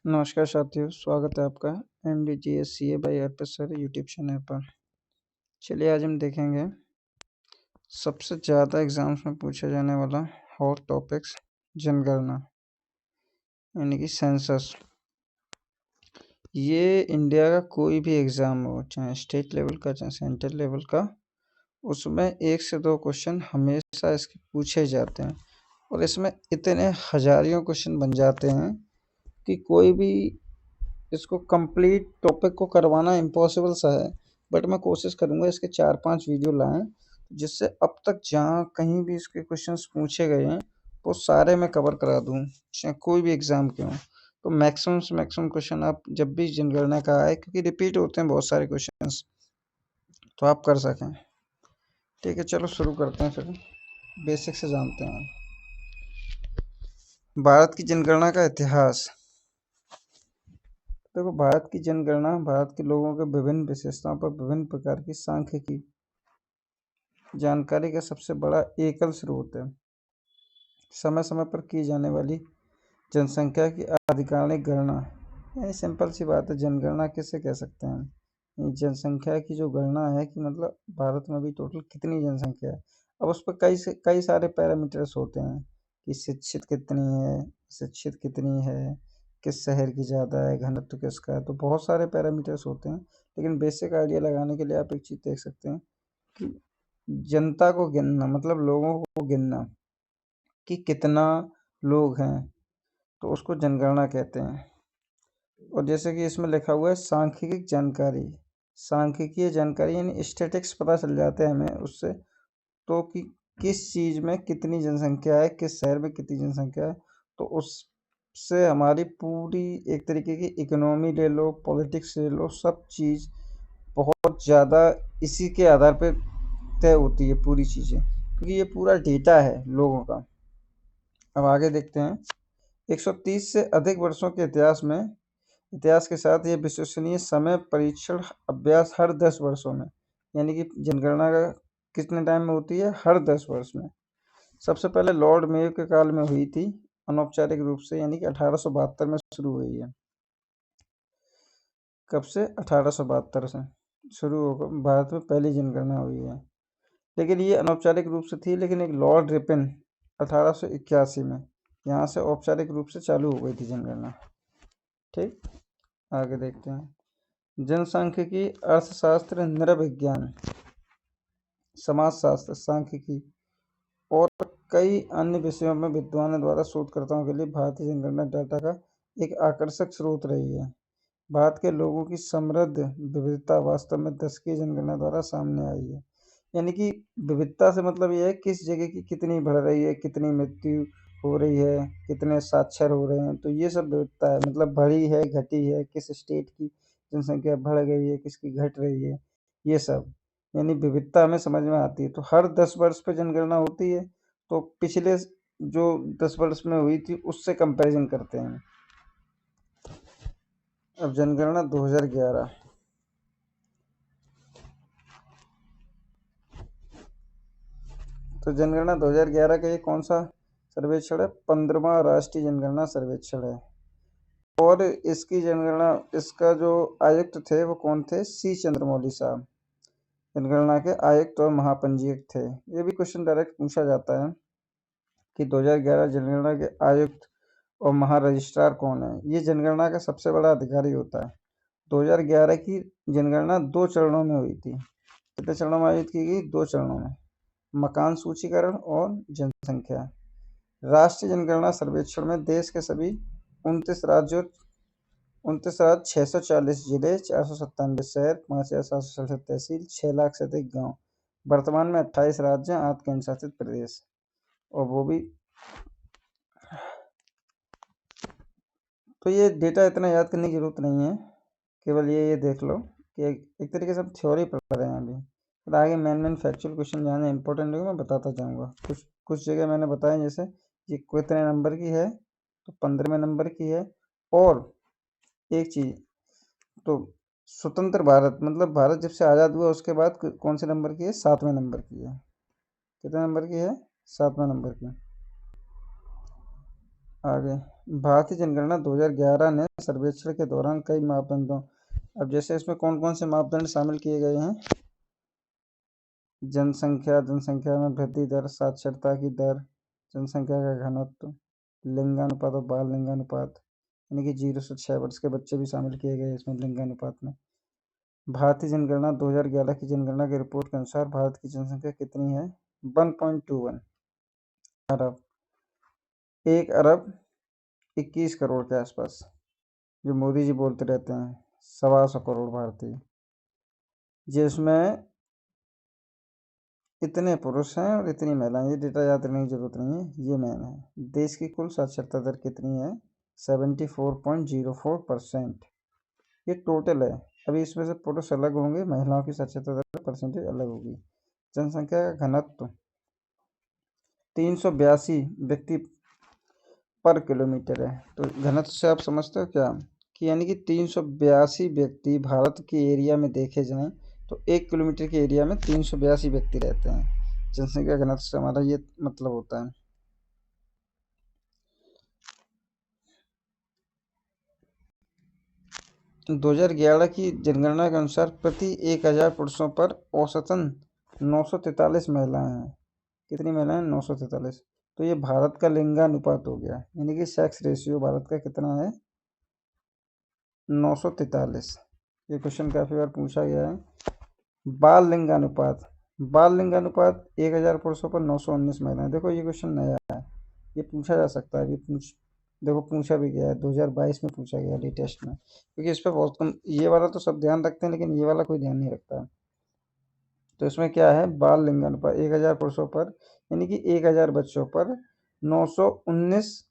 नमस्कार साथियों, स्वागत है आपका MDGSCA by RP sir YouTube channel पर। चलिए आज हम देखेंगे सबसे ज़्यादा एग्ज़ाम्स में पूछा जाने वाला हॉट टॉपिक्स जनगणना यानी कि सेंसस। ये इंडिया का कोई भी एग्ज़ाम हो, चाहे स्टेट लेवल का चाहे सेंट्रल लेवल का, उसमें 1 से 2 क्वेश्चन हमेशा इसके पूछे जाते हैं और इसमें इतने हज़ारियों क्वेश्चन बन जाते हैं कि कोई भी इसको कंप्लीट टॉपिक को करवाना इम्पॉसिबल सा है। बट मैं कोशिश करूँगा इसके 4-5 वीडियो लाएँ, जिससे अब तक जहाँ कहीं भी इसके क्वेश्चंस पूछे गए हैं वो सारे मैं कवर करा दूँ, चाहे कोई भी एग्ज़ाम के हों। तो मैक्सिमम से मैक्सिमम क्वेश्चन आप जब भी जनगणना का आए, क्योंकि रिपीट होते हैं बहुत सारे क्वेश्चंस, तो आप कर सकें। ठीक है, चलो शुरू करते हैं फिर बेसिक से जानते हैं। भारत की जनगणना का इतिहास। देखो, भारत की जनगणना भारत के लोगों के विभिन्न विशेषताओं पर विभिन्न प्रकार की सांख्यिकी जानकारी का सबसे बड़ा एकल स्रोत है। समय समय पर की जाने वाली जनसंख्या की आधिकारिक गणना, यानी सिंपल सी बात है, जनगणना किसे कह सकते हैं? जनसंख्या की जो गणना है कि मतलब भारत में भी टोटल कितनी जनसंख्या है। अब उस पर कई सारे पैरामीटर्स होते हैं कि शिक्षित कितनी है, शिक्षित कितनी है, किस शहर की ज़्यादा है, घनत्व किसका है, तो बहुत सारे पैरामीटर्स होते हैं। लेकिन बेसिक आइडिया लगाने के लिए आप एक चीज़ देख सकते हैं कि जनता को गिनना, मतलब लोगों को गिनना कि कितना लोग हैं, तो उसको जनगणना कहते हैं। और जैसे कि इसमें लिखा हुआ है सांख्यिकी जानकारी, सांख्यिकीय जानकारी यानी स्टैटिक्स पता चल जाता है हमें उससे, तो कि किस चीज़ में कितनी जनसंख्या है, किस शहर में कितनी जनसंख्या है, तो उससे हमारी पूरी एक तरीके की इकोनॉमी ले लो, पॉलिटिक्स ले लो, सब चीज़ बहुत ज़्यादा इसी के आधार पे तय होती है पूरी चीज़ें, क्योंकि ये पूरा डेटा है लोगों का। अब आगे देखते हैं। 130 से अधिक वर्षों के इतिहास के साथ ये विश्वसनीय समय परीक्षण अभ्यास हर 10 वर्षों में, यानी कि जनगणना का कितने टाइम में होती है? हर 10 वर्ष में। सबसे पहले लॉर्ड मेयो के काल में हुई थी अनौपचारिक रूप से, यानी कि 1872 में शुरू हुई है। कब से? 1872 से शुरू होकर भारत में पहली जनगणना हुई है। लेकिन ये अनौपचारिक रूप से थी, लेकिन एक लॉर्ड रिपन 1881 में यहाँ से औपचारिक रूप से चालू हो गई थी जनगणना। ठीक, आगे देखते हैं। जनसांख्यिकी, अर्थशास्त्र, नृविज्ञान, समाजशास्त्र, सांख्यिकी और कई अन्य विषयों में विद्वानों द्वारा शोधकर्ताओं के लिए भारतीय जनगणना डाटा का एक आकर्षक स्रोत रही है। भारत के लोगों की समृद्ध विविधता वास्तव में 10वीं जनगणना द्वारा सामने आई है। यानी कि विविधता से मतलब ये है किस जगह की कितनी बढ़ रही है, कितनी मृत्यु हो रही है, कितने साक्षर हो रहे हैं, तो ये सब विविधता है। मतलब बढ़ी है, घटी है, किस स्टेट की जनसंख्या बढ़ गई है, किसकी घट रही है, ये सब यानी विविधता हमें समझ में आती है। तो हर 10 वर्ष पे जनगणना होती है, तो पिछले जो 10 वर्ष में हुई थी उससे कंपैरिजन करते हैं। अब जनगणना 2011। तो जनगणना 2011 का ये कौन सा सर्वेक्षण है? 15वां राष्ट्रीय जनगणना सर्वेक्षण है। और इसकी जनगणना, इसका जो आयुक्त थे वो कौन थे? सी चंद्रमौली साहब जनगणना के आयुक्त और महापंजीयक थे। ये भी क्वेश्चन डायरेक्ट पूछा जाता है कि 2011 जनगणना के आयुक्त और महारजिस्ट्रार कौन है? ये जनगणना का सबसे बड़ा अधिकारी होता है। 2011 की जनगणना 2 चरणों में हुई थी। कितने चरणों में आयोजित की गई? 2 चरणों में। मकान सूचीकरण और जनसंख्या। राष्ट्रीय जनगणना सर्वेक्षण में देश के सभी 29 राज्यों 29,640 जिले, 497 शहर, 5,767 तहसील, 6 लाख से अधिक गांव, वर्तमान में 28 राज्य, 8 केंद्र शासित प्रदेश, और वो भी। तो ये डेटा इतना याद करने की जरूरत नहीं है, केवल ये देख लो कि एक तरीके से हम थ्योरी पढ़ रहे हैं अभी। फिर आगे मेन फैक्चुअल क्वेश्चन जहाँ इंपॉर्टेंट होगा मैं बताता जाऊँगा। कुछ जगह मैंने बताया, जैसे ये कितने नंबर की है, तो 15वें नंबर की है। और एक चीज़, तो स्वतंत्र भारत, मतलब भारत जब से आज़ाद हुआ उसके बाद कौन से नंबर की है? 7वें नंबर की है। कितने नंबर की है? 7वें नंबर की। आगे, भारतीय जनगणना 2011 ने सर्वेक्षण के दौरान कई मापदंडों, अब जैसे इसमें कौन कौन से मापदंड शामिल किए गए हैं? जनसंख्या, जनसंख्या में वृद्धि दर, साक्षरता की दर, जनसंख्या का घनत्व, लिंगानुपात और बाल लिंगानुपात, यानी कि 0 से 6 वर्ष के बच्चे भी शामिल किए गए इसमें लिंगानुपात में। भारतीय जनगणना 2011 की जनगणना की रिपोर्ट के अनुसार भारत की जनसंख्या कितनी है? 1.21 अरब, 1 अरब 21 करोड़ के आसपास, जो मोदी जी बोलते रहते हैं 125 करोड़ भारतीय, जिसमें इतने पुरुष हैं और इतनी महिलाएं। ये डेटा याद रखने की जरूरत नहीं है, ये मैन है। देश की कुल साक्षरता दर कितनी है? 74.04%। ये टोटल है। अभी इसमें से पुरुष अलग होंगे, महिलाओं की साक्षरता दर परसेंटेज अलग होगी। जनसंख्या का घनत्व 382 व्यक्ति पर किलोमीटर है। तो घनत्व से आप समझते हो क्या कि यानी कि 382 व्यक्ति भारत के एरिया में देखे जाएं तो 1 किलोमीटर के एरिया में 382 व्यक्ति रहते हैं। जनसंख्या घनत्व से हमारा ये मतलब होता है। तो 2011 की जनगणना के अनुसार प्रति 1000 पुरुषों पर औसतन 943 महिलाएं हैं। कितनी महिलाएं? 943। तो ये भारत का लिंगानुपात हो गया, यानी कि सेक्स रेशियो भारत का कितना है? 943। ये क्वेश्चन काफी बार पूछा गया है। बाल लिंगानुपात, बाल लिंगानुपात 1000 पुरुषों पर 919 महिलाएं। देखो ये क्वेश्चन नया है, ये पूछा जा सकता है। देखो पूछा भी गया है, 2022 में पूछा गया लेटेस्ट में, क्योंकि इस पर बहुत कम, ये वाला तो सब ध्यान रखते हैं लेकिन ये वाला कोई ध्यान नहीं रखता। तो इसमें क्या है? बाल लिंगानुपात 1000 पुरुषों पर, यानी कि 1000 बच्चों पर 919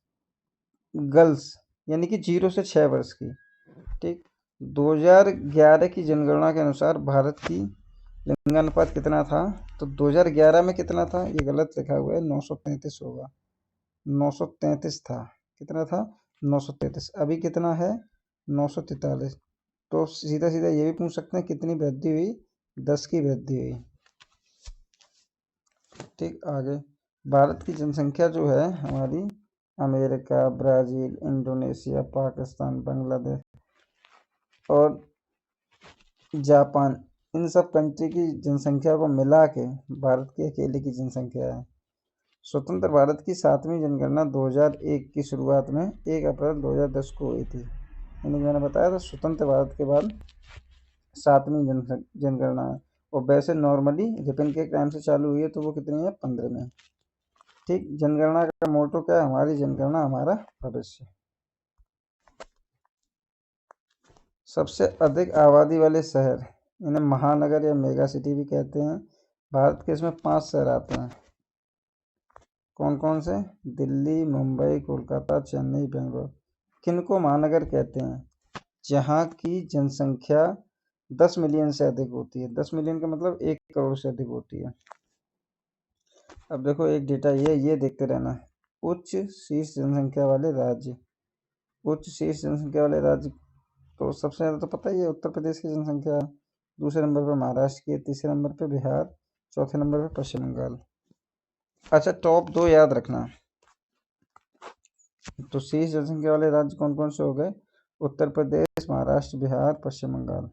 गर्ल्स, यानी कि 0 से 6 वर्ष की। ठीक, 2011 की जनगणना के अनुसार भारत की लिंगानुपात कितना था? तो 2011 में कितना था? ये गलत लिखा हुआ है, 933 होगा, 933 था। कितना था? 933। अभी कितना है? 943। तो सीधा सीधा ये भी पूछ सकते हैं कितनी वृद्धि हुई? 10 की वृद्धि हुई। ठीक, आगे, भारत की जनसंख्या जो है हमारी America, Brazil, Indonesia, Pakistan, Bangladesh और जापान, इन सब कंट्री की जनसंख्या को मिला के भारत की अकेले की जनसंख्या है। स्वतंत्र भारत की 7वीं जनगणना 2001 की शुरुआत में 1 अप्रैल 2010 को हुई थी। यानी कि मैंने बताया था स्वतंत्र भारत के बाद 7वीं जनगणना है। और वैसे नॉर्मली रिपन के टाइम से चालू हुई है, तो वो कितनी है? 15 में। ठीक, जनगणना का मोटो क्या है? हमारी जनगणना हमारा भविष्य। सबसे अधिक आबादी वाले शहर, इन्हें महानगर या मेगा सिटी भी कहते हैं। भारत के इसमें 5 शहर आते हैं। कौन कौन से? दिल्ली, मुंबई, कोलकाता, चेन्नई, बेंगलोर। किनको महानगर कहते हैं? जहाँ की जनसंख्या 10 मिलियन से अधिक होती है। 10 मिलियन का मतलब 1 करोड़ से अधिक होती है। अब देखो एक डेटा ये देखते रहना। उच्च शीर्ष जनसंख्या वाले राज्य, उच्च शीर्ष जनसंख्या वाले राज्य, तो सबसे ज़्यादा तो पता ही है उत्तर प्रदेश की जनसंख्या है। दूसरे नंबर पर महाराष्ट्र की है, तीसरे नंबर पर बिहार, चौथे नंबर पर पश्चिम बंगाल। अच्छा, टॉप 2 याद रखना। तो शीर्ष जनसंख्या वाले राज्य कौन कौन से हो गए? उत्तर प्रदेश, महाराष्ट्र, बिहार, पश्चिम बंगाल।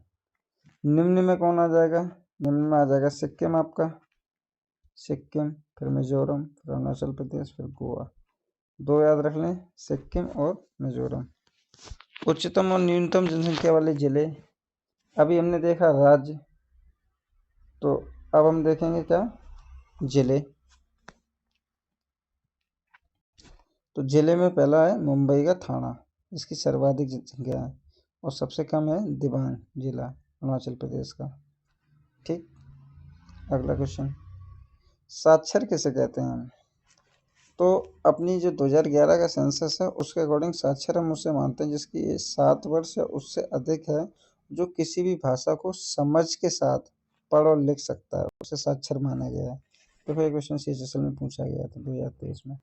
निम्न में कौन आ जाएगा? निम्न में आ जाएगा सिक्किम, आपका सिक्किम, फिर मिजोरम, फिर अरुणाचल प्रदेश, फिर गोवा। 2 याद रख लें, सिक्किम और मिजोरम। उच्चतम और न्यूनतम जनसंख्या वाले जिले, अभी हमने देखा राज्य, तो अब हम देखेंगे क्या? जिले। तो जिले में पहला है मुंबई का थाना, इसकी सर्वाधिक जनसंख्या है, और सबसे कम है दिबांग जिला, अरुणाचल प्रदेश का। ठीक, अगला क्वेश्चन, साक्षर किसे कहते हैं? तो अपनी जो 2011 का सेंसस है उसके अकॉर्डिंग साक्षर हम उसे मानते हैं जिसकी 7 वर्ष या उससे अधिक है, जो किसी भी भाषा को समझ के साथ पढ़ और लिख सकता है, उसे साक्षर माना गया है। देखो ये क्वेश्चन CHSL में पूछा गया था 2023 में।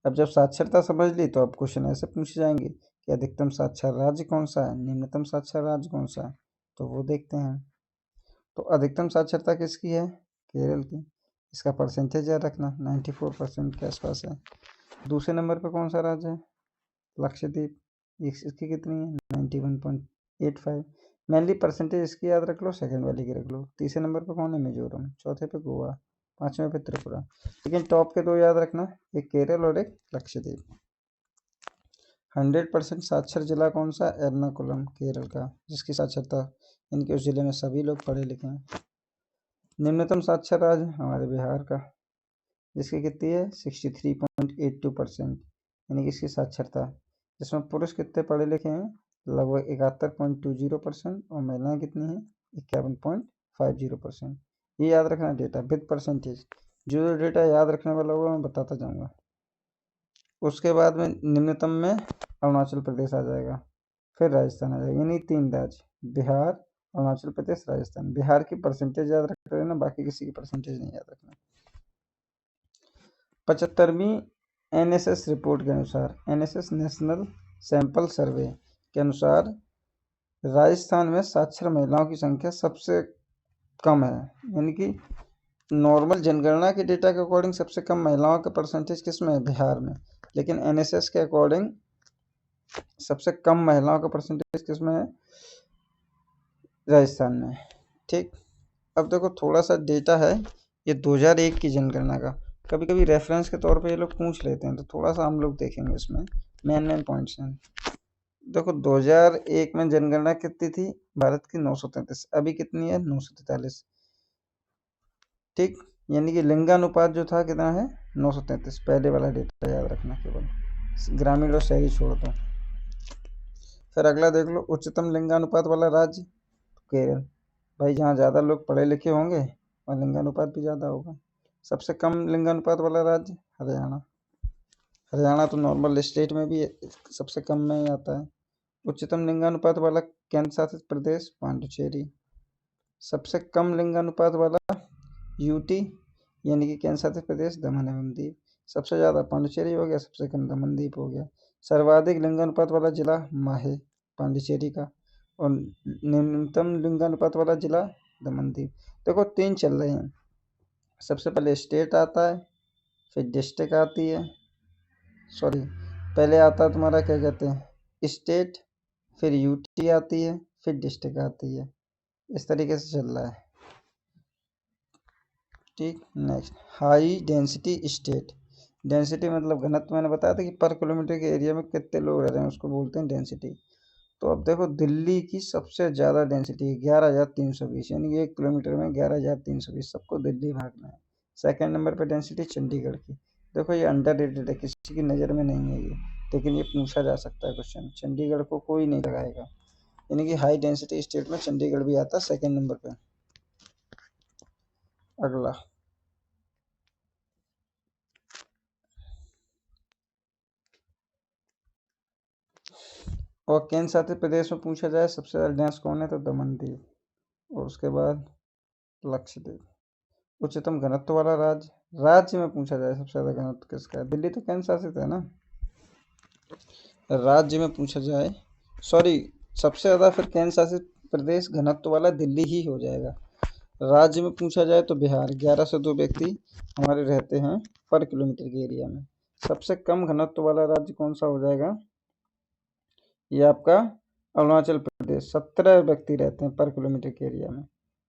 अब जब साक्षरता समझ ली तो अब क्वेश्चन ऐसे पूछे जाएंगे कि अधिकतम साक्षर राज्य कौन सा है, निम्नतम साक्षर राज्य कौन सा है, तो वो देखते हैं। तो अधिकतम साक्षरता किसकी है? केरल की। इसका परसेंटेज याद रखना 94% के आसपास है। दूसरे नंबर पे कौन सा राज्य है? लक्षद्वीप। इसकी कितनी है? 91.85। मेनली परसेंटेज इसकी याद रख लो, सेकंड वाली की रख लो। तीसरे नंबर पे कौन है? मिजोरम। चौथे पे गोवा। पांचवें पे त्रिपुरा। लेकिन टॉप के दो याद रखना, एक केरल और एक लक्षद्वीप। 100% साक्षर जिला कौन सा? एर्नाकुलम, केरल का, जिसकी साक्षरता इनके उस जिले में सभी लोग पढ़े लिखे हैं। निम्नतम साक्षर राज्य हमारे बिहार का, जिसकी कितनी है? 63.82%, यानी कि इसकी साक्षरता, जिसमें पुरुष कितने पढ़े लिखे हैं? लगभग 71.20% और महिलाएं कितनी हैं? 51.50%। ये याद रखना डेटा विद परसेंटेज। जो डेटा याद रखने वाला होगा मैं बताता जाऊंगा। उसके बाद में निम्नतम में अरुणाचल प्रदेश आ जाएगा, फिर राजस्थान आ जाएगा, यानी 3 राज्य, बिहार, अरुणाचल प्रदेश, राजस्थान। बिहार की परसेंटेज याद रख लेना, बाकी किसी की परसेंटेज नहीं याद रखना। 75वीं एनएसएस रिपोर्ट के अनुसार, एनएसएस नेशनल सैंपल सर्वे के अनुसार राजस्थान में साक्षर महिलाओं की संख्या सबसे कम है, यानी कि नॉर्मल जनगणना के डेटा के अकॉर्डिंग सबसे कम महिलाओं का परसेंटेज किस में है? बिहार में। लेकिन एनएसएस के अकॉर्डिंग सबसे कम महिलाओं का परसेंटेज किस में है? राजस्थान में। ठीक, अब देखो थोड़ा सा डेटा है, ये 2001 की जनगणना का। कभी कभी रेफरेंस के तौर पे ये लोग पूछ लेते हैं, तो थोड़ा सा हम लोग देखेंगे इसमें मेन पॉइंट्स हैं। देखो 2001 में जनगणना कितनी थी भारत की? 933। अभी कितनी है? 943। ठीक, यानी कि लिंगानुपात जो था कितना है? 933। पहले वाला डेटा याद रखना, केवल ग्रामीण और शहरी छोड़ दो। फिर अगला देख लो, उच्चतम लिंगानुपात वाला राज्य केरल। भाई जहाँ ज़्यादा लोग पढ़े लिखे होंगे वहाँ लिंगानुपात भी ज़्यादा होगा। सबसे कम लिंगानुपात वाला राज्य हरियाणा। हरियाणा तो नॉर्मल स्टेट में भी सबसे कम में ही आता है। उच्चतम लिंगानुपात वाला केंद्र शासित प्रदेश पांडिचेरी। सबसे कम लिंगानुपात वाला यूटी, यानी कि केंद्र शासित प्रदेश दमन एवं दीव। सबसे ज़्यादा पांडिचेरी हो गया, सबसे कम दमनदीप हो गया। सर्वाधिक लिंगानुपात वाला जिला माहे, पांडिचेरी का, और निम्नतम लिंगानुपात वाला जिला दमनदीप। देखो 3 चल रहे हैं, सबसे पहले स्टेट आता है, फिर डिस्ट्रिक्ट आती है, सॉरी पहले आता है तुम्हारा क्या कहते हैं स्टेट, फिर यूटी आती है, फिर डिस्ट्रिक्ट आती है। इस तरीके से चल रहा है। ठीक, next high density state. Density मतलब घनत्व, मैंने बताया था कि पर किलोमीटर के एरिया में कितने लोग रह रहे हैं उसको बोलते हैं डेंसिटी। तो अब देखो दिल्ली की सबसे ज़्यादा डेंसिटी है 11,320, यानी 1 किलोमीटर में 11,320 सबको दिल्ली भागना है। सेकंड नंबर पे डेंसिटी चंडीगढ़ की। देखो ये अंडररेटेड है, किसी की नज़र में नहीं है ये, लेकिन ये पूछा जा सकता है क्वेश्चन। चंडीगढ़ को कोई नहीं लगाएगा, यानी कि हाई डेंसिटी स्टेट में चंडीगढ़ भी आता है सेकेंड नंबर पे। अगला और केंद्र शासित प्रदेश में पूछा जाए सबसे ज़्यादा डेंस कौन है, तो दमनदीप, और उसके बाद लक्षद्वीप। उच्चतम घनत्व वाला राज्य में पूछा जाए सबसे ज़्यादा घनत्व किसका है? दिल्ली तो केंद्र शासित है ना। राज्य में पूछा जाए, सॉरी सबसे ज़्यादा फिर केंद्र शासित प्रदेश घनत्व वाला दिल्ली ही हो जाएगा। राज्य में पूछा जाए तो बिहार, 1102 व्यक्ति हमारे रहते हैं पर किलोमीटर के एरिया में। सबसे कम घनत्व वाला राज्य कौन सा हो जाएगा? ये आपका अरुणाचल प्रदेश, 17 व्यक्ति रहते हैं पर किलोमीटर के एरिया में।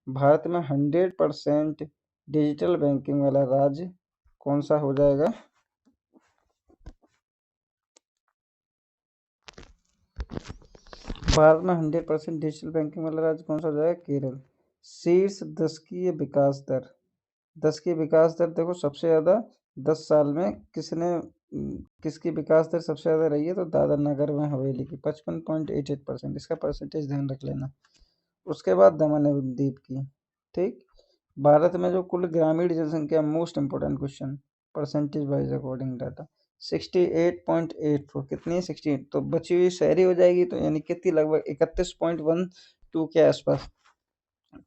भारत में 100% डिजिटल बैंकिंग वाला राज्य कौन सा हो जाएगा? भारत में 100% डिजिटल बैंकिंग वाला राज्य कौन सा हो जाएगा? केरल। शीर्ष 10 की ये विकास दर, 10 की विकास दर देखो सबसे ज़्यादा 10 साल में किसकी विकास दर सबसे ज़्यादा रही है, तो दादर नगर में हवेली की 55.88%। इसका परसेंटेज ध्यान रख लेना। उसके बाद दमन एवं दीव की। ठीक, भारत में जो कुल ग्रामीण जनसंख्या, most important question, percentage wise according data 68.84, कितनी है? 68। तो बची हुई शहरी हो जाएगी, तो यानी कितनी? लगभग 31.12 के आसपास।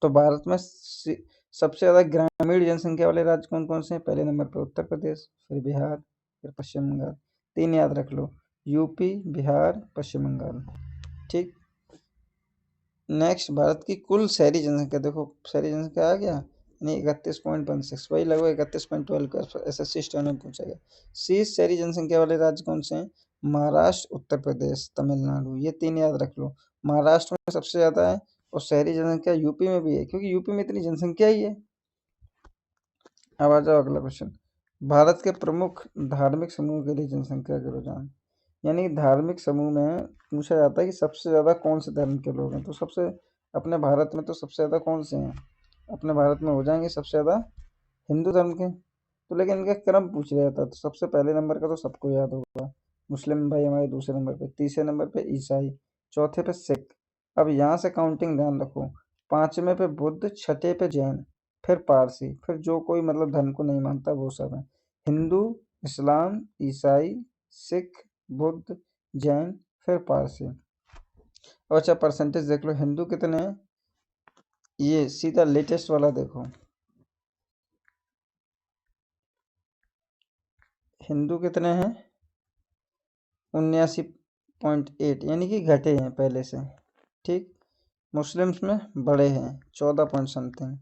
तो भारत में सबसे ज़्यादा ग्रामीण जनसंख्या वाले राज्य कौन कौन से हैं? पहले नंबर पर उत्तर प्रदेश, फिर बिहार, फिर पश्चिम बंगाल। 3 याद रख लो, यूपी, बिहार, पश्चिम बंगाल। ठीक, नेक्स्ट भारत की कुल शहरी जनसंख्या। देखो शहरी जनसंख्या आ गया, यानी 31.16, वही लगभग 31.12 का SSC स्टैंडर्ड में पूछा गया। सी शहरी जनसंख्या वाले राज्य कौन से हैं? महाराष्ट्र, उत्तर प्रदेश, तमिलनाडु, ये 3 याद रख लो। महाराष्ट्र में सबसे ज़्यादा है और शहरी जनसंख्या यूपी में भी है, क्योंकि यूपी में इतनी जनसंख्या ही है। अब आ जाओ अगला क्वेश्चन। भारत के प्रमुख धार्मिक समूह के लिए जनसंख्या के रुझान, यानी धार्मिक समूह में पूछा जाता है कि सबसे ज़्यादा कौन से धर्म के लोग हैं। तो सबसे अपने भारत में तो सबसे ज़्यादा कौन से हैं? अपने भारत में हो जाएंगे सबसे ज़्यादा हिंदू धर्म के। तो लेकिन इनका क्रम पूछ रहा था, तो सबसे पहले नंबर का तो सबको याद होगा, मुस्लिम भाई हमारे दूसरे नंबर पे, तीसरे नंबर पे ईसाई, चौथे पे सिख। अब यहाँ से काउंटिंग ध्यान रखो, पाँचवें पे बुद्ध, छठे पे जैन, फिर पारसी, फिर जो कोई मतलब धर्म को नहीं मानता वो सब है। हिंदू, इस्लाम, ईसाई, सिख, बुद्ध, जैन, फिर पारसी। और अच्छा परसेंटेज देख लो, हिंदू कितने हैं? ये सीधा लेटेस्ट वाला देखो, हिंदू कितने हैं? 79.8, यानी कि घटे हैं पहले से। ठीक, मुस्लिम्स में बड़े हैं 14 पॉइंट समथिंग।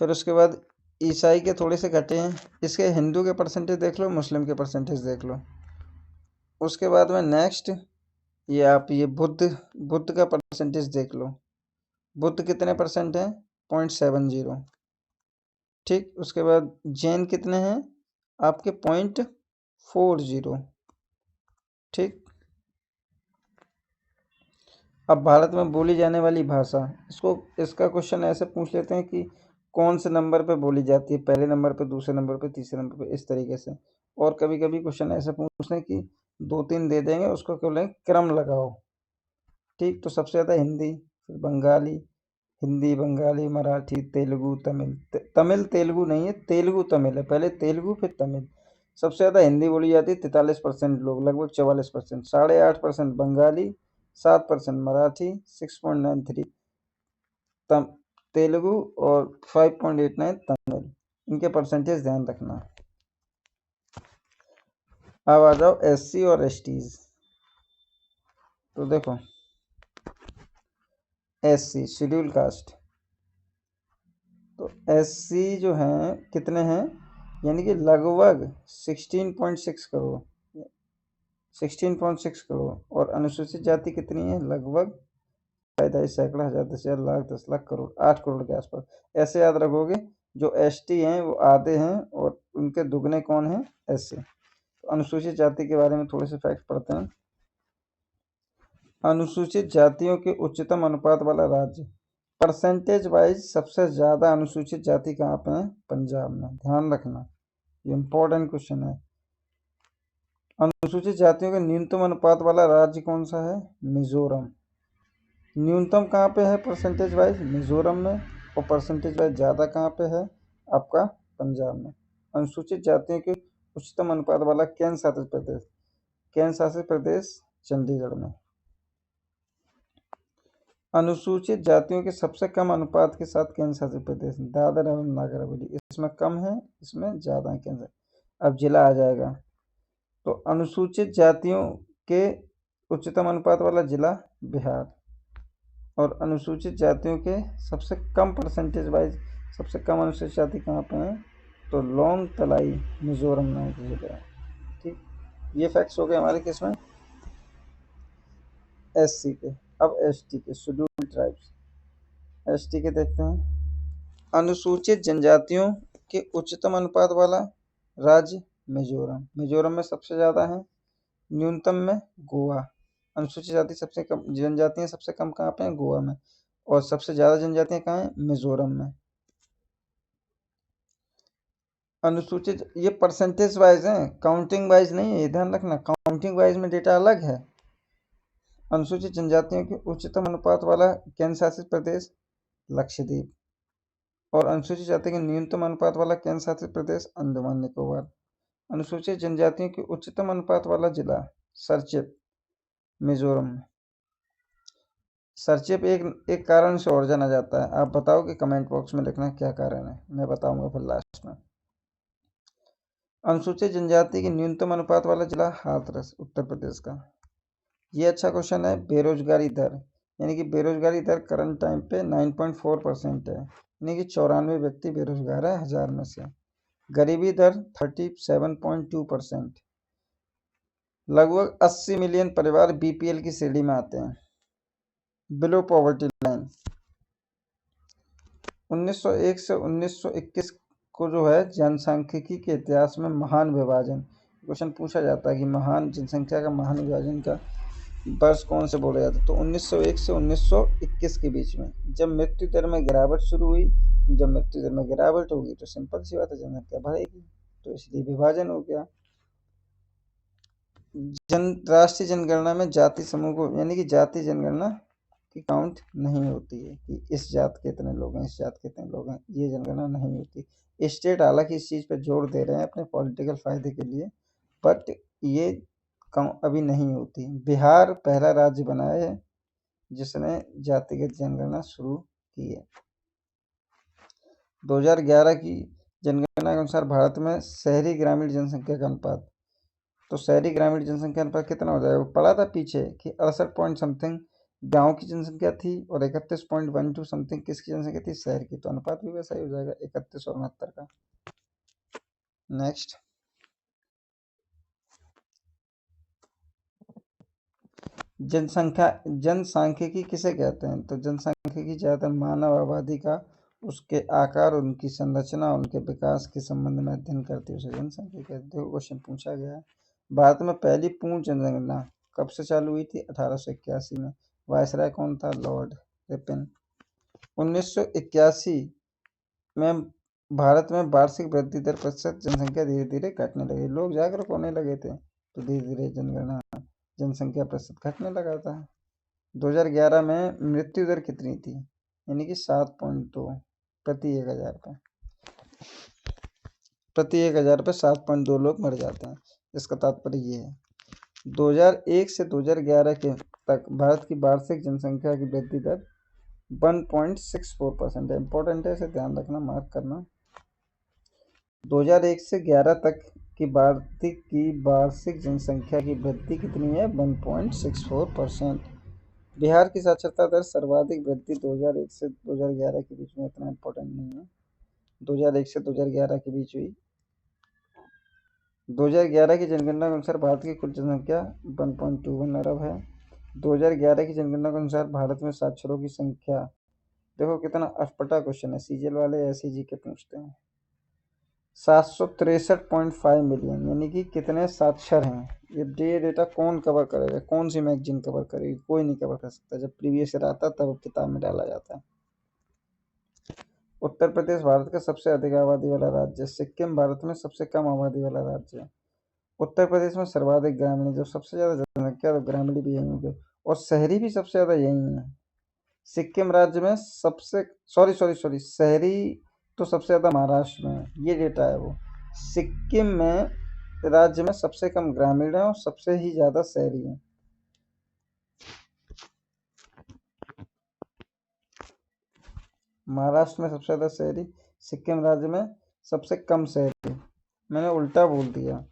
फिर उसके बाद ईसाई के थोड़े से घटे हैं। इसके हिंदू के परसेंटेज देख लो, मुस्लिम के परसेंटेज देख लो। उसके बाद में नेक्स्ट ये आप ये बुद्ध का परसेंटेज देख लो, बुद्ध कितने परसेंट है? 0.70। ठीक, उसके बाद जैन कितने हैं आपके? 0.40। ठीक, अब भारत में बोली जाने वाली भाषा, इसका क्वेश्चन ऐसे पूछ लेते हैं कि कौन से नंबर पे बोली जाती है, पहले नंबर पे, दूसरे नंबर पे, तीसरे नंबर पे, इस तरीके से। और कभी कभी क्वेश्चन ऐसे पूछते हैं कि 2-3 दे देंगे, उसको क्या बोलेंगे? क्रम लगाओ। ठीक, तो सबसे ज़्यादा हिंदी, फिर बंगाली, हिंदी, बंगाली, मराठी, तेलुगु, तमिल। तमिल तेलुगु नहीं है, तेलुगु तमिल है, पहले तेलुगु फिर तमिल। सबसे ज़्यादा हिंदी बोली जाती है 43% लोग, लगभग 44%, 8.5% बंगाली, 7% मराठी, 6.93 तेलुगु और 5.89 तमिल। इनके परसेंटेज ध्यान रखना। अब आ जाओ SC और STs। तो देखो SC शेड्यूल कास्ट, तो SC जो हैं कितने हैं? यानी कि लगभग 16.6 करोड़, 16.6 करोड़। और अनुसूचित जाति कितनी है? लगभग 2.5 सैकड़ा, हजार, 10,000, लाख, 10 लाख, करोड़, 8 करोड़ के आसपास। ऐसे याद रखोगे, जो ST हैं वो आधे हैं और उनके दुगने कौन हैं? SC। तो अनुसूचित जाति के बारे में थोड़े से फैक्ट पढ़ते हैं। अनुसूचित जातियों के उच्चतम अनुपात वाला राज्य, परसेंटेज वाइज सबसे ज़्यादा अनुसूचित जाति कहाँ पे है? पंजाब में। ध्यान रखना, ये इंपॉर्टेंट क्वेश्चन है। अनुसूचित जातियों के न्यूनतम अनुपात वाला राज्य कौन सा है? मिजोरम। न्यूनतम कहाँ पे है परसेंटेज वाइज? मिजोरम में। और परसेंटेज वाइज ज़्यादा कहाँ पे है? आपका पंजाब में। अनुसूचित जातियों के उच्चतम अनुपात वाला केंद्र शासित प्रदेश, केंद्र शासित प्रदेश चंडीगढ़ में। अनुसूचित जातियों के सबसे कम अनुपात के साथ केंद्र शासित प्रदेश दादर एवं नागर हवेली, इसमें कम है, इसमें ज़्यादा है केंद्र। अब जिला आ जाएगा, तो अनुसूचित जातियों के उच्चतम अनुपात वाला जिला बिहार। और अनुसूचित जातियों के सबसे कम परसेंटेज वाइज सबसे कम अनुसूचित जाति कहाँ पे है? तो लोंग तलाई मिजोरम नाम की जगह है। ठीक, ये फैक्ट्स हो गए हमारे केस में SC के। अब ST के, शेड्यूल्ड ट्राइब्स। ST के देखते हैं। अनुसूचित जनजातियों के उच्चतम अनुपात वाला राज्य मिजोरम, मिजोरम में सबसे ज़्यादा है। न्यूनतम में गोवा। अनुसूचित जाति सबसे कम, जनजातियाँ सबसे कम कहाँ पे हैं? गोवा में। और सबसे ज़्यादा जनजातियाँ कहाँ हैं? मिजोरम में। अनुसूचित, ये परसेंटेज वाइज है, काउंटिंग वाइज नहीं है, ये ध्यान रखना। काउंटिंग वाइज में डेटा अलग है। अनुसूचित जनजातियों के उच्चतम अनुपात वाला केंद्र शासित प्रदेश लक्षद्वीप। और अनुसूचित जाति के न्यूनतम अनुपात वाला केंद्र शासित प्रदेश अंडमान निकोबार। अनुसूचित जनजातियों के उच्चतम अनुपात वाला जिला सरचिप, मिजोरम में। सरचिप एक कारण से और जाना जाता है, आप बताओ कि कमेंट बॉक्स में लिखना क्या कारण है, मैं बताऊंगा फिर लास्ट में। अनुसूचित जनजाति के न्यूनतम अनुपात वाला जिला हाथरस, उत्तर प्रदेश का। ये अच्छा क्वेश्चन है। बेरोजगारी दर, यानी कि बेरोजगारी दर करंट टाइम पे 9.4% है, यानी कि 94 व्यक्ति बेरोजगार है 1000 में से। गरीबी दर 37.2%। लगभग 80 मिलियन परिवार बीपीएल की श्रेणी में आते हैं, बिलो पॉवर्टी लाइन। 1901 से 1921 को जो है जनसांख्यिकी के इतिहास में महान विभाजन क्वेश्चन पूछा जाता है कि महान जनसंख्या का महान विभाजन का वर्ष कौन से बोला जाता है, तो 1901 से 1921 के बीच में, जब मृत्यु दर में गिरावट शुरू हुई। जब मृत्यु दर में गिरावट होगी तो सिंपल सी बात है जनसंख्या बढ़ेगी, तो इसलिए विभाजन हो गया। राष्ट्रीय जनगणना में जाति समूह को, यानी कि जाति जनगणना की काउंट नहीं होती है कि इस जात के इतने लोग हैं, इस जात के इतने लोग हैं, ये जनगणना नहीं होती। स्टेट हालांकि इस चीज़ पर जोर दे रहे हैं अपने पॉलिटिकल फायदे के लिए, बट ये अभी नहीं होती। बिहार पहला राज्य बना है जिसने जातिगत जनगणना शुरू की है। 2011 की जनगणना के अनुसार भारत में शहरी ग्रामीण जनसंख्या का अनुपात, तो शहरी ग्रामीण जनसंख्या अनुपात कितना हो जाएगा, पढ़ा था पीछे कि 68 पॉइंट समथिंग गाँव की जनसंख्या थी और 31.12 समथिंग किसकी जनसंख्या थी, शहर की। तो अनुपात भी वैसा ही हो जाएगा 31 और 69 का। नेक्स्ट, जनसांख्यिकी किसे कहते हैं, तो जनसांख्यिकी ज्यादातर मानव आबादी का उसके आकार, उनकी संरचना, उनके विकास के संबंध में अध्ययन करती है, उसे जनसांख्यिकी कहते हैं। क्वेश्चन पूछा गया है, भारत में पहली पूर्ण जनगणना कब से चालू हुई थी, 1881 में। वायसराय कौन था, लॉर्ड रिपन। 1981 में भारत में वार्षिक वृद्धि दर प्रतिशत जनसंख्या धीरे धीरे घटने लगी, लोग जागरूक होने लगे थे, तो धीरे धीरे जनसंख्या प्रतिशत घटने लगा था। 2011 में मृत्यु दर कितनी थी, यानी कि 7.2 प्रति 1000 पे, प्रति 1000 पे 7.2 लोग मर जाते हैं। इसका तात्पर्य ये है 2001 से 2011 के तक भारत की वार्षिक जनसंख्या की वृद्धि दर 1.64% है। इंपॉर्टेंट है, इसे ध्यान रखना, मार्क करना। 2001 से 11 तक की वार्षिक जनसंख्या की वृद्धि कितनी है, 1.64%। बिहार की साक्षरता दर सर्वाधिक वृद्धि 2001 से 2011 के बीच में, इतना इंपॉर्टेंट नहीं है, 2001 से 2011 के बीच हुई। 2011 की जनगणना के अनुसार भारत की कुल जनसंख्या 1.21 अरब है। 2011 की जनगणना के अनुसार भारत में साक्षरों की संख्या, देखो कितना अटपटा क्वेश्चन है, सीजीएल वाले ऐसे जी के पूछते हैं। 763.5 मिलियन, यानी कि कितने साक्षर हैं। ये डेटा कौन कवर करेगा, कौन सी मैगजीन कवर करेगी, कोई नहीं कवर कर सकता। जब प्रीवियस ईयर आता तब किताब में डाला जाता है। उत्तर प्रदेश भारत का सबसे अधिक आबादी वाला राज्य है। सिक्किम भारत में सबसे कम आबादी वाला राज्य है। उत्तर प्रदेश में सर्वाधिक ग्रामीण, जब सबसे ज्यादा जनसंख्या तो ग्रामीण भी यही होंगे और शहरी भी सबसे ज्यादा यही है। सिक्किम राज्य में सबसे, सॉरी शहरी तो सबसे ज्यादा महाराष्ट्र में है, ये डेटा है वो। सिक्किम में राज्य में सबसे कम ग्रामीण है और सबसे ही ज्यादा शहरी है। महाराष्ट्र में सबसे ज्यादा शहरी, सिक्किम राज्य में सबसे कम शहरी। मैंने उल्टा बोल दिया,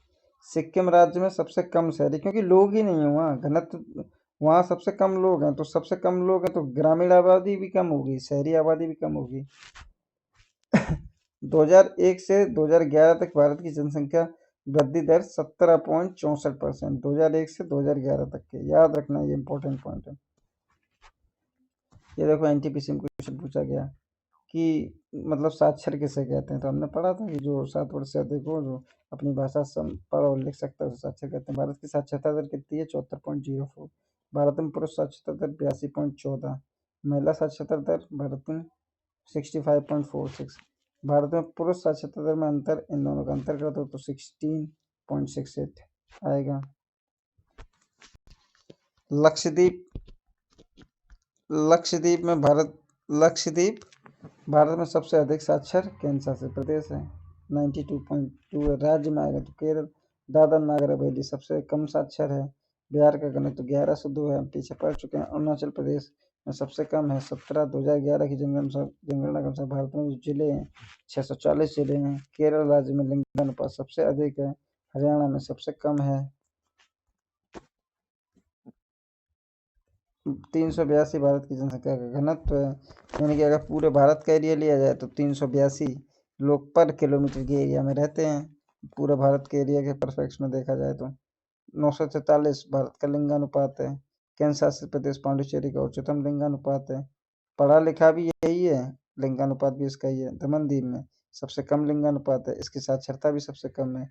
सिक्किम राज्य में सबसे कम शहरी, क्योंकि लोग ही नहीं है वहाँ, घनत्व वहाँ सबसे कम लोग हैं, तो सबसे कम लोग हैं तो ग्रामीण आबादी भी कम होगी, शहरी आबादी भी कम होगी। 2001 से 2011 तक भारत की जनसंख्या वृद्धि दर 17.64%, 2001 से 2011 तक के, याद रखना, ये इंपॉर्टेंट पॉइंट है। ये देखो एनटीपीसी में क्वेश्चन पूछा गया कि मतलब साक्षर किसे कहते हैं, तो हमने पढ़ा था कि जो 7 वर्ष से अधिक हो, जो अपनी भाषा पढ़ और लिख सकता है उसे साक्षर कहते हैं। भारत की साक्षरता दर कितनी है, 74.04। भारत में पुरुष साक्षरता दर 82.14, महिला साक्षरता दर भारत में 65.46। भारत में पुरुष साक्षरता दर में अंतर, इन दोनों का अंतर कर दो तो 16.68 आएगा। लक्षद्वीप, लक्षद्वीप भारत में सबसे अधिक साक्षर केंद्र शासित प्रदेश है, 92.2 राज्य में आएगा। तो केरल, दादर नगर हवेली सबसे कम साक्षर है। बिहार का गणित तो 1102 है, पीछे पड़ चुके हैं। अरुणाचल प्रदेश में सबसे कम है 17। 2011 की जनगणना के अनुसार भारत में जो जिले हैं 640 जिले हैं। केरल राज्य में लिंग अनुपात सबसे अधिक है, हरियाणा में सबसे कम है। 382 भारत की जनसंख्या का घनत्व है, यानी कि अगर पूरे भारत का एरिया लिया जाए तो 382 लोग पर किलोमीटर के एरिया में रहते हैं, पूरे भारत के एरिया के परफेक्ट में देखा जाए तो। 943 भारत का लिंगानुपात है। केंद्र शासित प्रदेश पांडुचेरी का उच्चतम लिंगानुपात है। पढ़ा लिखा भी यही है, लिंगानुपात भी इसका ही है। दमनदीव में सबसे कम लिंगानुपात है, इसकी साक्षरता भी सबसे कम है।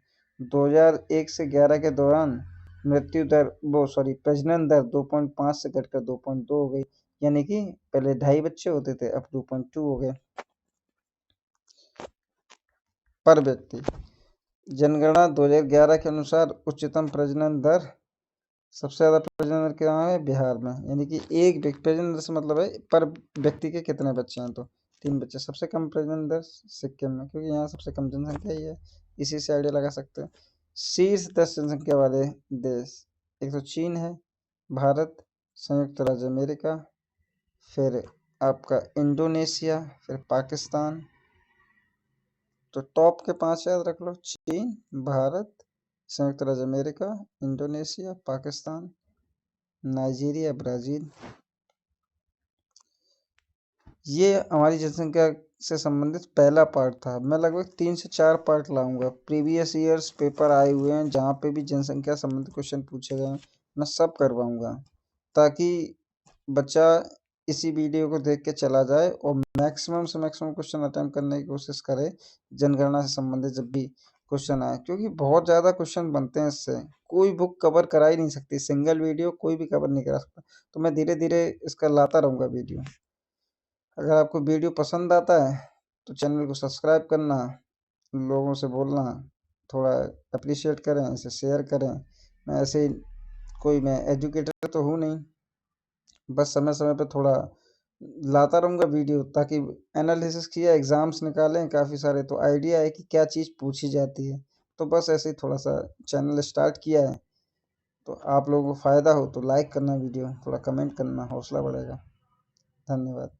2001 से 11 के दौरान मृत्यु दर प्रजनन दर 2.5 से घटकर 2.2 हो गई, यानी कि पहले 2.5 बच्चे होते थे, अब 2.2 हो गए पर व्यक्ति। जनगणना 2011 के अनुसार उच्चतम प्रजनन दर, सबसे ज़्यादा प्रजनन दर कहाँ है? बिहार में, यानी कि एक प्रजनन दर से मतलब है पर व्यक्ति के कितने बच्चे हैं, तो 3 बच्चे। सबसे कम प्रजनन दर सिक्किम में, क्योंकि यहाँ सबसे कम जनसंख्या ही है, इसी से आइडिया लगा सकते हैं। शीर्ष 10 जनसंख्या वाले देश, एक तो चीन है, भारत, संयुक्त राज्य अमेरिका, फिर आपका इंडोनेशिया, फिर पाकिस्तान। तो टॉप के 5 याद रख लो: चीन, भारत, संयुक्त राज्य America, Indonesia, Pakistan, Nigeria, Brazil. ये हमारी जनसंख्या से संबंधित पहला पार्ट था। मैं लगभग 3 से 4 पार्ट लाऊंगा। प्रीवियस ईयर्स पेपर आए हुए हैं जहाँ पे भी जनसंख्या संबंधित क्वेश्चन पूछे गए हैं, मैं सब करवाऊंगा, ताकि बच्चा इसी वीडियो को देख के चला जाए और मैक्सिमम से मैक्सिमम क्वेश्चन अटेम्प्ट करने की कोशिश करे जनगणना से संबंधित जब भी क्वेश्चन आए, क्योंकि बहुत ज़्यादा क्वेश्चन बनते हैं इससे। कोई बुक कवर करा ही नहीं सकती, सिंगल वीडियो कोई भी कवर नहीं करा सकता। तो मैं धीरे धीरे इसका लाता रहूँगा वीडियो। अगर आपको वीडियो पसंद आता है तो चैनल को सब्सक्राइब करना, लोगों से बोलना थोड़ा अप्रिशिएट करें, इसे शेयर करें। मैं ऐसे मैं एजुकेटर तो हूँ नहीं, बस समय समय पर थोड़ा लाता रहूँगा वीडियो, ताकि एनालिसिस किया, एग्ज़ाम्स निकालें काफ़ी सारे, तो आइडिया है कि क्या चीज़ पूछी जाती है। तो बस ऐसे ही थोड़ा सा चैनल स्टार्ट किया है, तो आप लोगों को फ़ायदा हो तो लाइक करना वीडियो, थोड़ा कमेंट करना, हौसला बढ़ेगा। धन्यवाद।